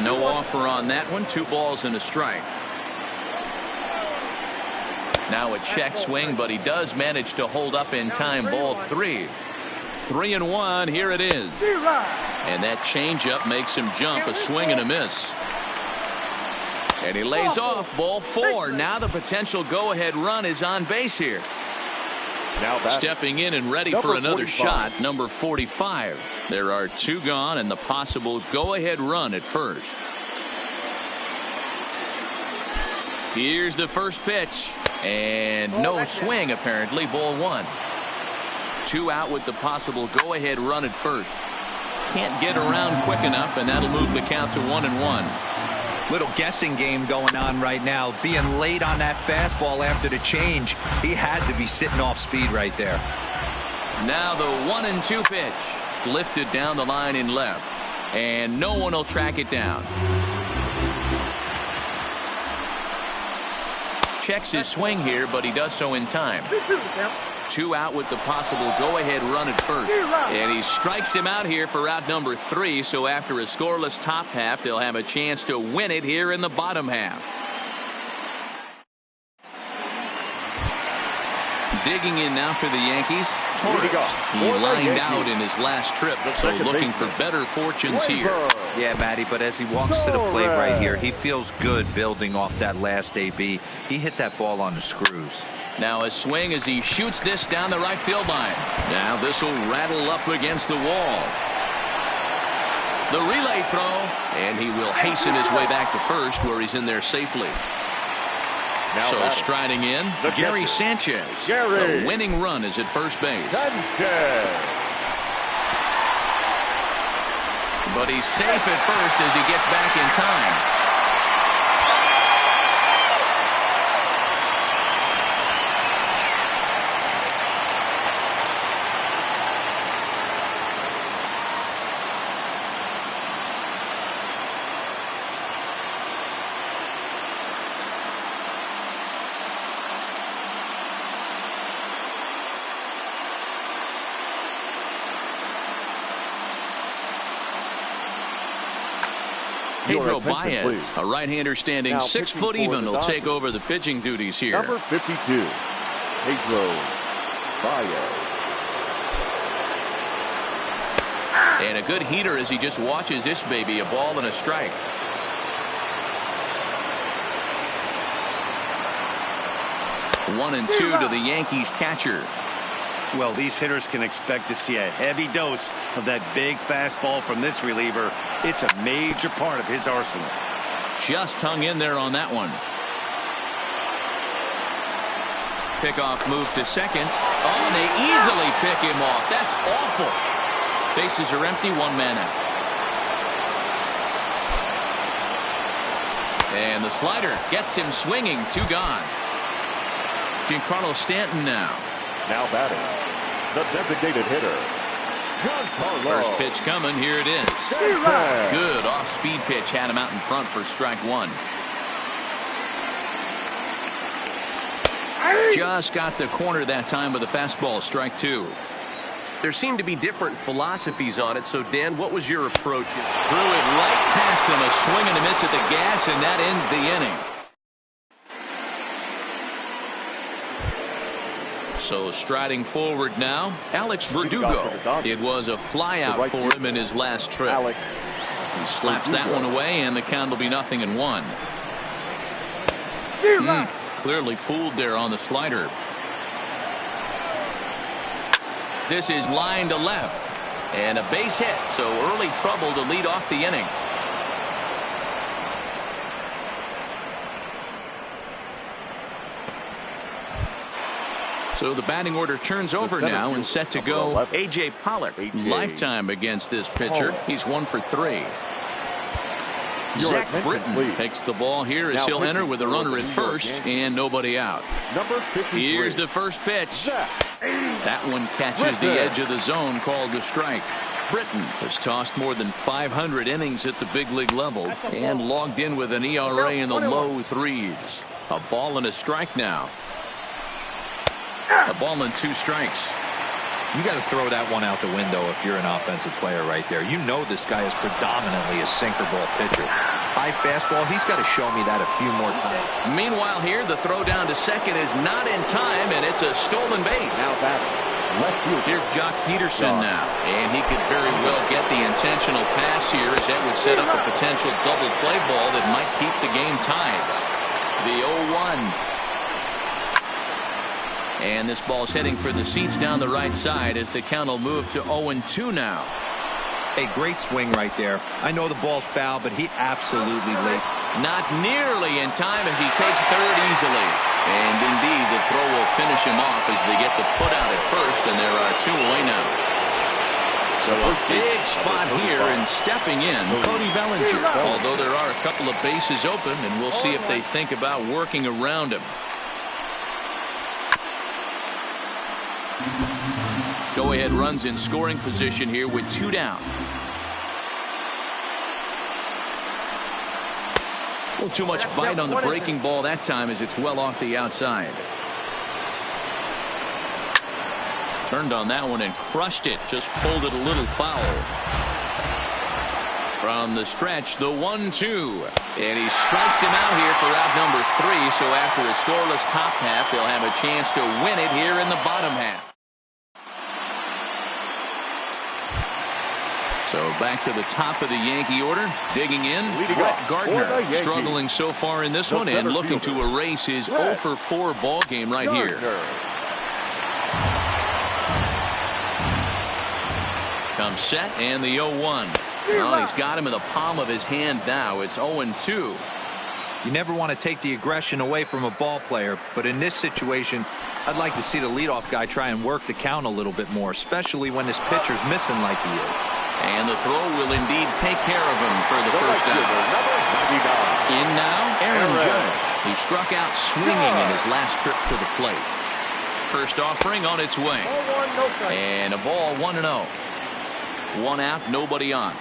No offer on that one. 2 balls and a strike. Now a check swing, but he does manage to hold up in time. Ball 3. 3-1. Here it is. And that changeup makes him jump. A swing and a miss. And he lays off. Ball 4. Now the potential go-ahead run is on base here. Now stepping in and ready for another shot, number 45. There are 2 gone and the possible go-ahead run at first. Here's the first pitch. And no swing, apparently. Ball 1. 2 out with the possible go-ahead run at first. Can't get around quick enough, and that'll move the count to 1-1. Little guessing game going on right now. Being late on that fastball after the change. He had to be sitting off speed right there. Now the 1-2 pitch. Lifted down the line in left. And no one will track it down. Checks his swing here, but he does so in time. 2 out with the possible go-ahead run at first. And he strikes him out here for out number 3. So after a scoreless top half, they'll have a chance to win it here in the bottom half. Digging in now for the Yankees. Torres. He lined out in his last trip, so looking for better fortunes here. Yeah, Matty, but as he walks to the plate right here, he feels good building off that last AB. He hit that ball on the screws. Now a swing as he shoots this down the right field line. Now this will rattle up against the wall. The relay throw, and he will hasten his way back to first, where he's in there safely. Now so striding in, Gary Sanchez. The winning run is at first base. But he's safe at first as he gets back in time. Pedro Baez, a right-hander standing 6 foot even, will take over the pitching duties here. Number 52, Pedro Baez. And a good heater as he just watches this baby, a ball and a strike. One and 2 to the Yankees catcher. Well, these hitters can expect to see a heavy dose of that big fastball from this reliever. It's a major part of his arsenal. Just hung in there on that one. Pickoff move to second. Oh, and they easily pick him off. That's awful. Bases are empty, 1 man out. And the slider gets him swinging, 2 gone. Giancarlo Stanton now. Now batting, the designated hitter, Giancarlo. First pitch coming. Here it is. Good off-speed pitch. Had him out in front for strike 1. Just got the corner that time with a fastball, strike 2. There seem to be different philosophies on it. So, Dan, what was your approach? Threw it right past him, a swing and a miss at the gas, and that ends the inning. So striding forward now, Alex Verdugo. It was a flyout for him in his last trip. He slaps that one away, and the count will be 0-1. Clearly fooled there on the slider. This is line to left, and a base hit, so early trouble to lead off the inning. So the batting order turns over now and set to go. A.J. Pollock. Lifetime against this pitcher. He's 1 for 3. Zach Britton takes the ball here as he'll enter with a runner at first and nobody out. Here's the first pitch. That one catches the edge of the zone, called a strike. Britton has tossed more than 500 innings at the big league level and logged in with an ERA in the low 3s. A ball and a strike now. A ball and 2 strikes. You got to throw that one out the window if you're an offensive player right there. You know this guy is predominantly a sinker ball pitcher. High fastball, he's got to show me that a few more times. Meanwhile here, the throw down to second is not in time, and it's a stolen base. Now back. Here's Jock Peterson now, and he could very well get the intentional pass here, as that would set up a potential double play ball that might keep the game tied. The 0-1. And this ball's heading for the seats down the right side as the count will move to 0-2 now. A great swing right there. I know the ball's foul, but he absolutely late. Not nearly in time as he takes third easily. And indeed, the throw will finish him off as they get the put out at first, and there are 2 away now. So a big spot here, and stepping in, Cody Bellinger. Although there are a couple of bases open, and we'll see if they think about working around him. Go-ahead runs in scoring position here with 2 down. Well, too much bite on the breaking ball that time as it's well off the outside. Turned on that one and crushed it. Just pulled it a little foul. From the stretch, the 1-2. And he strikes him out here for out number 3. So after a scoreless top half, they'll have a chance to win it here in the bottom half. So back to the top of the Yankee order. Digging in, Brett Gardner. Struggling so far in this one and looking to erase his 0 for 4 ball game right here. Comes set and the 0-1. Well, he's got him in the palm of his hand now. It's 0-2. You never want to take the aggression away from a ball player, but in this situation, I'd like to see the leadoff guy try and work the count a little bit more, especially when this pitcher's missing like he is. And the throw will indeed take care of him for the first out. In now, Aaron Judge. He struck out swinging in his last trip to the plate. First offering on its way. And a ball 1-0. 1 out, nobody on.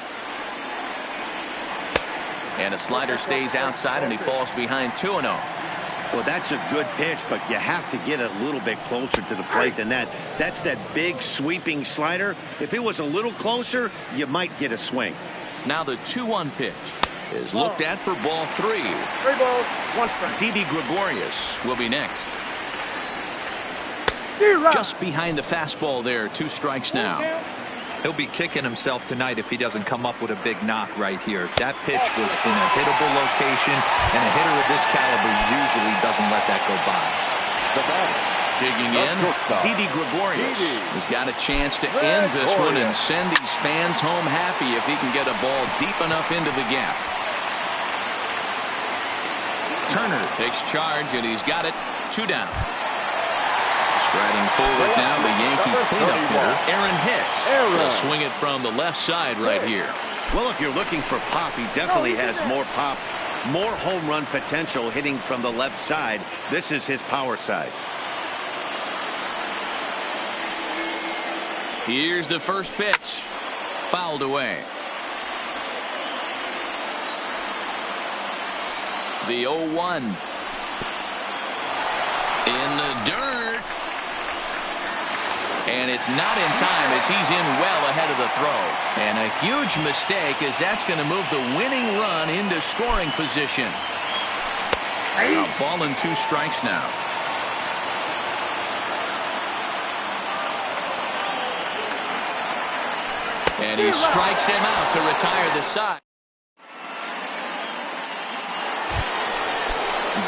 And a slider stays outside and he falls behind 2-0. Well, that's a good pitch, but you have to get a little bit closer to the plate than that. That's that big sweeping slider. If it was a little closer, you might get a swing. Now the 2-1 pitch is looked at for ball 3. 3 balls, 1 strike. Didi Gregorius will be next. Just behind the fastball there. 2 strikes now. He'll be kicking himself tonight if he doesn't come up with a big knock right here. That pitch was in a hittable location, and a hitter of this caliber usually doesn't let that go by. Digging in, Didi Gregorius has got a chance to end this one and send these fans home happy if he can get a ball deep enough into the gap. Turner takes charge, and he's got it. 2 down. Striding forward now, the Yankee cleanup hitter, Aaron Hicks. Will swing it from the left side right here. Well, if you're looking for pop, he definitely has more pop, more home run potential hitting from the left side. This is his power side. Here's the first pitch. Fouled away. The 0-1. In the dirt. And it's not in time as he's in well ahead of the throw. And a huge mistake as that's going to move the winning run into scoring position. A ball and 2 strikes now. And he strikes him out to retire the side.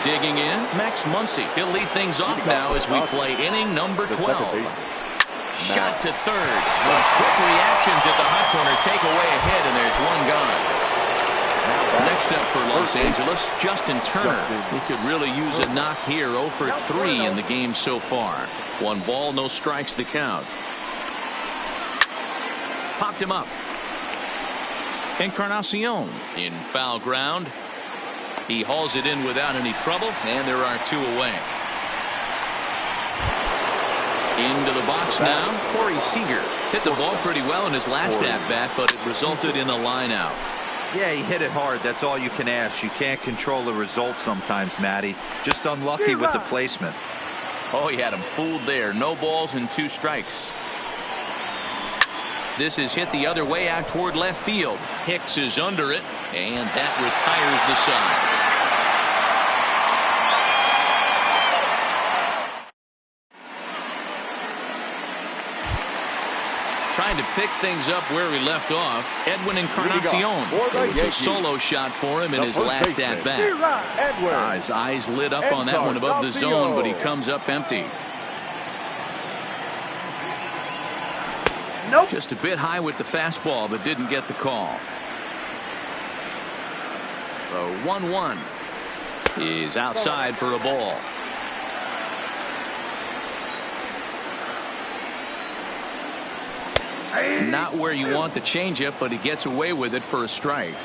Digging in, Max Muncy. He'll lead things off now as we play inning number 12. Shot to third. But quick reactions at the hot corner take away a hit, and there's one gone. Next up for Los Angeles, Justin Turner. He could really use a knock here. 0 for 3 in the game so far. 1 ball, no strikes the count. Popped him up. Encarnacion in foul ground. He hauls it in without any trouble, and there are 2 away. Into the box now, Corey Seager. Hit the ball pretty well in his last at-bat, but it resulted in a line out. Yeah, he hit it hard. That's all you can ask. You can't control the result sometimes, Matty. Just unlucky with the placement. Oh, he had him fooled there. No balls and 2 strikes. This is hit the other way out toward left field. Hicks is under it, and that retires the side. Trying to pick things up where we left off, Edwin Encarnacion. It was a solo shot for him in his last at-bat. His eyes lit up on that one above the zone, but he comes up empty. Nope. Just a bit high with the fastball, but didn't get the call. The 1-1 is outside for a ball. Not where you want the changeup, but he gets away with it for a strike.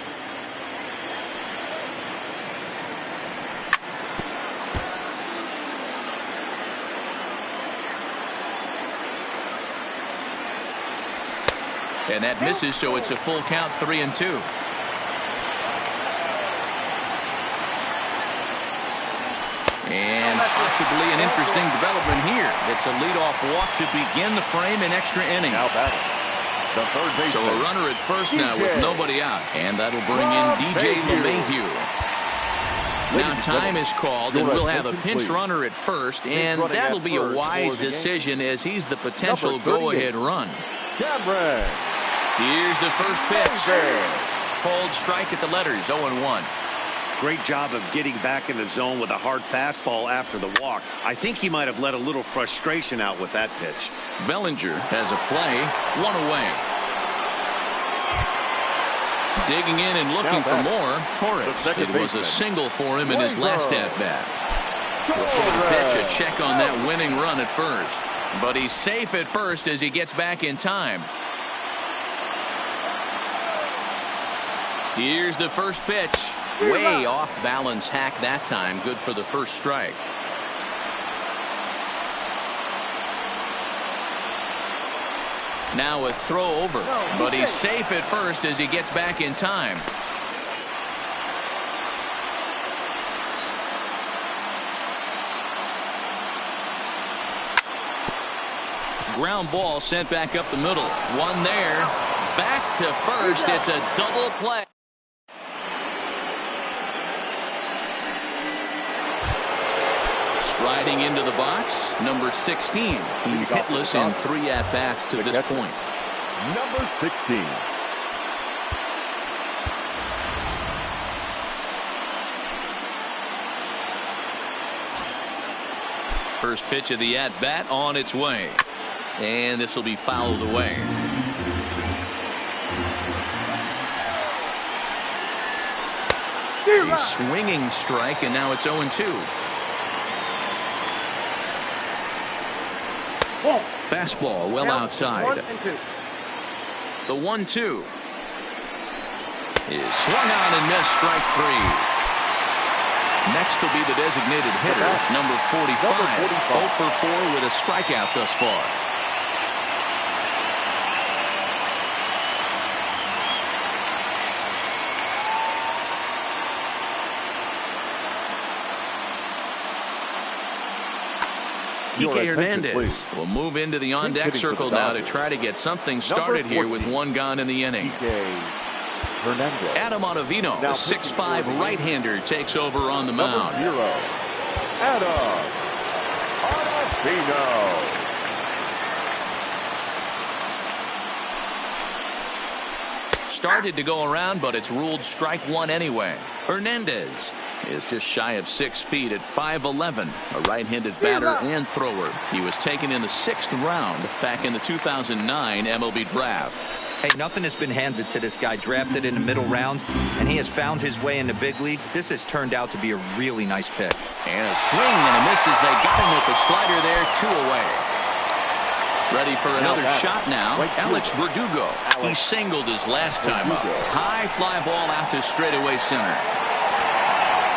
And that misses, so it's a full count, 3-2. And possibly an interesting development here. It's a leadoff walk to begin the frame in extra innings. Now batting, the third baseman. So a runner at first now with nobody out. And that'll bring in DJ LeMahieu. Now time is called, and we'll have a pinch runner at first, and that'll be a wise decision as he's the potential go-ahead run. Here's the first pitch. Cold strike at the letters, 0-1. Great job of getting back in the zone with a hard fastball after the walk. I think he might have let a little frustration out with that pitch. Bellinger has a play, 1 away. Digging in and looking for more, Torres. It was a single for him in his last at-bat. Before the pitch, a check on that winning run at first. But he's safe at first as he gets back in time. Here's the first pitch. Way off balance hack that time. Good for the first strike. Now a throw over. But he's safe at first as he gets back in time. Ground ball sent back up the middle. One there. Back to first. It's a double play. Riding into the box, number 16. He's hitless in 3 at-bats to this point. Number 16. First pitch of the at-bat on its way. And this will be fouled away. A swinging strike, and now it's 0-2. Fastball well outside. The 1-2 is swung on and missed, strike 3. Next will be the designated hitter, number 45. 0 for 4 with a strikeout thus far. Kike Hernandez please. will move into the on-deck Hitting for the circle now to Dodgers. try to get something started here with 1 gone in the inning. Kike Hernandez. Adam Ottavino, the Now 6'5 pitching for the right-hander, takes over on the mound. Number 0, Adam Ottavino. Started to go around, but it's ruled strike 1 anyway. Hernandez is just shy of 6 feet at 5'11", a right-handed batter and thrower. He was taken in the 6th round back in the 2009 MLB draft. Hey, nothing has been handed to this guy. Drafted in the middle rounds, and he has found his way in the big leagues. This has turned out to be a really nice pick. And a swing and a miss as they got him with the slider there, 2 away. Ready for another shot now. Alex Verdugo. He singled his last time up. High fly ball out to straightaway center.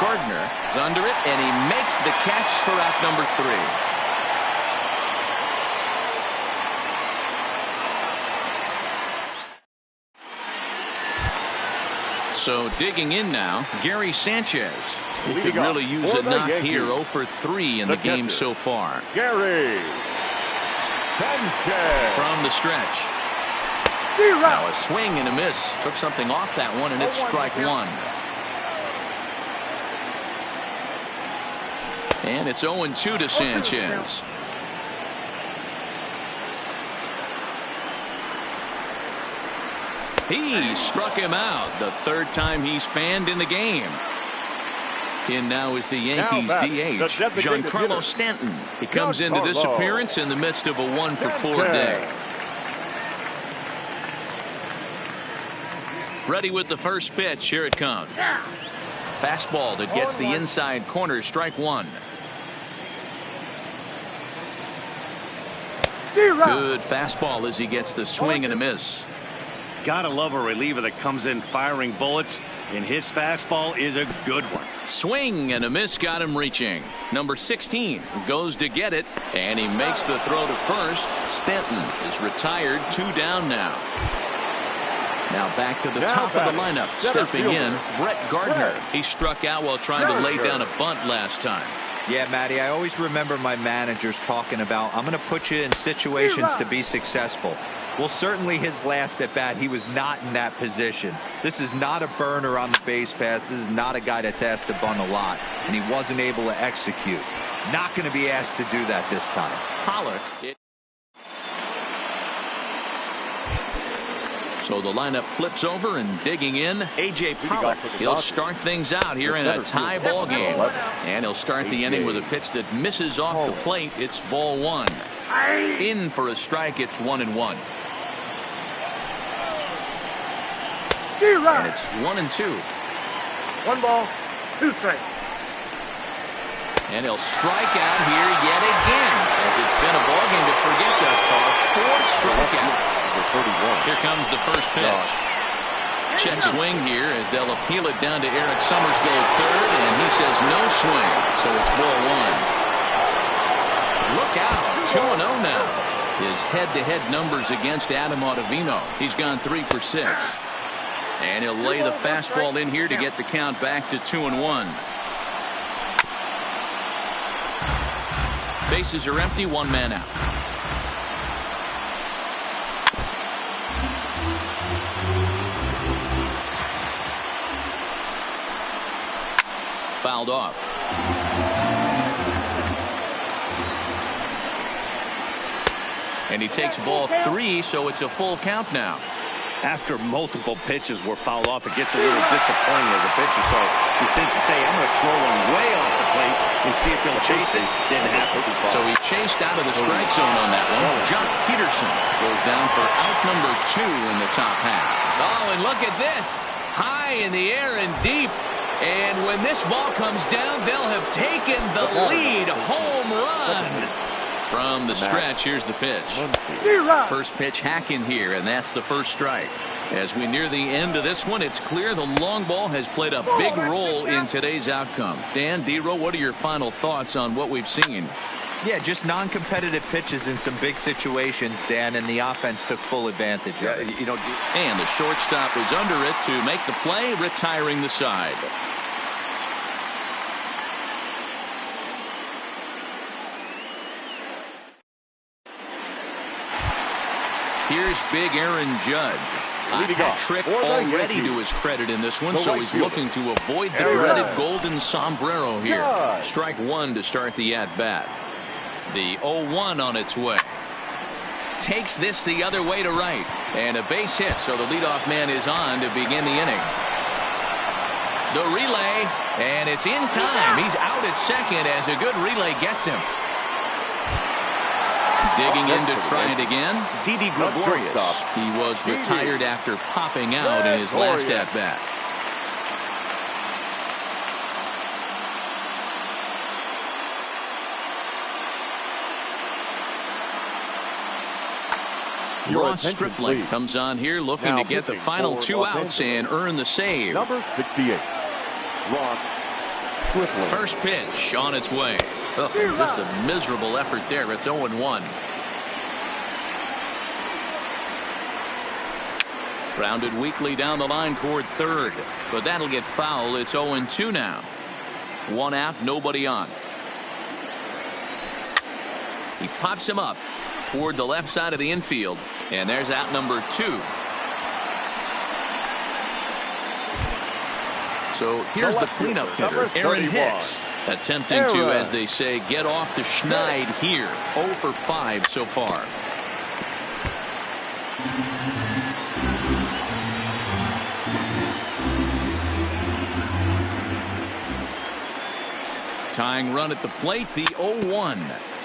Gardner is under it, and he makes the catch for out number 3. So digging in now, Gary Sanchez. He could really use a knock here. 0 for 3 in the game so far. Gary Sanchez. From the stretch. Now a swing and a miss. Took something off that one, and it's strike 1. And it's 0-2 to Sanchez. He struck him out the 3rd time he's fanned in the game. In now is the Yankees DH, Giancarlo Stanton. He comes into this appearance in the midst of a 1 for 4 day. Ready with the first pitch. Here it comes. Fastball that gets the inside corner. Strike 1. Good fastball as he gets the swing and a miss. Gotta love a reliever that comes in firing bullets, and his fastball is a good one. Swing and a miss got him reaching. Number 16 goes to get it, and he makes the throw to first. Stanton is retired. 2 down now. Now back to the top of the lineup. Stepping in, Brett Gardner. He struck out while trying to lay down a bunt last time. Yeah, Matty, I always remember my managers talking about, I'm going to put you in situations to be successful. Well, certainly his last at bat, he was not in that position. This is not a burner on the base pass. This is not a guy that's asked to bunt a lot, and he wasn't able to execute. Not going to be asked to do that this time. Pollock. So the lineup flips over, and digging in, A.J. Pollock. He'll start things out here in a tie ball game. And he'll start the inning with a pitch that misses off the plate. It's ball 1. In for a strike. It's 1-1. And it's 1-2. 1 ball, 2 strikes. And he'll strike out here yet again, as it's been a ball game to forget thus far. 4 strikeouts. Here comes the first pitch. Check swing here as they'll appeal it down to Eric Summersville third, and he says no swing, so it's ball 1. Look out, 2-0 now. His head-to-head numbers against Adam Ottavino. He's gone 3 for 6. And he'll lay the fastball in here to get the count back to 2-1. Bases are empty, 1 man out. Fouled off. And he takes ball 3, so it's a full count now. After multiple pitches were fouled off, it gets a little disappointing as a pitcher. So you think to say, I'm going to throw one way off the plate and see if he'll chase it. Didn't happen. So he chased out of the strike zone on that one. Jock Peterson goes down for out number 2 in the top half. Oh, and look at this. High in the air and deep. And when this ball comes down, they'll have taken the lead. Home run. From the stretch, here's the pitch. First pitch hacking here, and that's the first strike. As we near the end of this one, it's clear the long ball has played a big role in today's outcome. Dan, D-Row, what are your final thoughts on what we've seen? Yeah, just non-competitive pitches in some big situations, Dan, and the offense took full advantage of it. You know, and the shortstop is under it to make the play, retiring the side. Here's big Aaron Judge. A hat trick already to his credit in this one, so he's looking to avoid the dreaded golden sombrero here. Strike one to start the at-bat. The 0-1 on its way. Takes this the other way to right. And a base hit, so the leadoff man is on to begin the inning. The relay, and it's in time. He's out at second as a good relay gets him. Digging in to try it again, Didi Gregorius. He was retired after popping out in his last at-bat. Ross Stripling comes on here looking to get the final 2 outs and earn the save. Number 68, Ross Stripling. First pitch on its way. Oh, just a miserable effort there. It's 0-1. Grounded weakly down the line toward third, but that'll get foul. It's 0-2 now. 1 out, nobody on. He pops him up toward the left side of the infield, and there's out number 2. So here's the cleanup hitter, Aaron Hicks, attempting to, as they say, get off the schneid here. 0 for 5 so far. Tying run at the plate, the 0-1.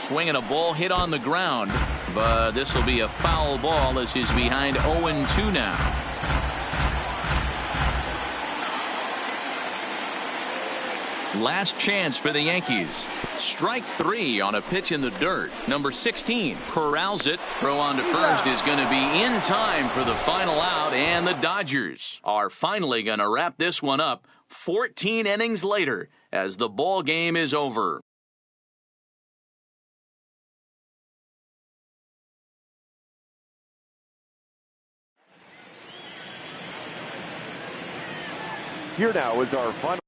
Swinging a ball hit on the ground, but this will be a foul ball as he's behind 0-2 now. Last chance for the Yankees. Strike 3 on a pitch in the dirt. Number 16 corrals it. Throw on to first is going to be in time for the final out, and the Dodgers are finally going to wrap this one up 14 innings later as the ball game is over. Here now is our final.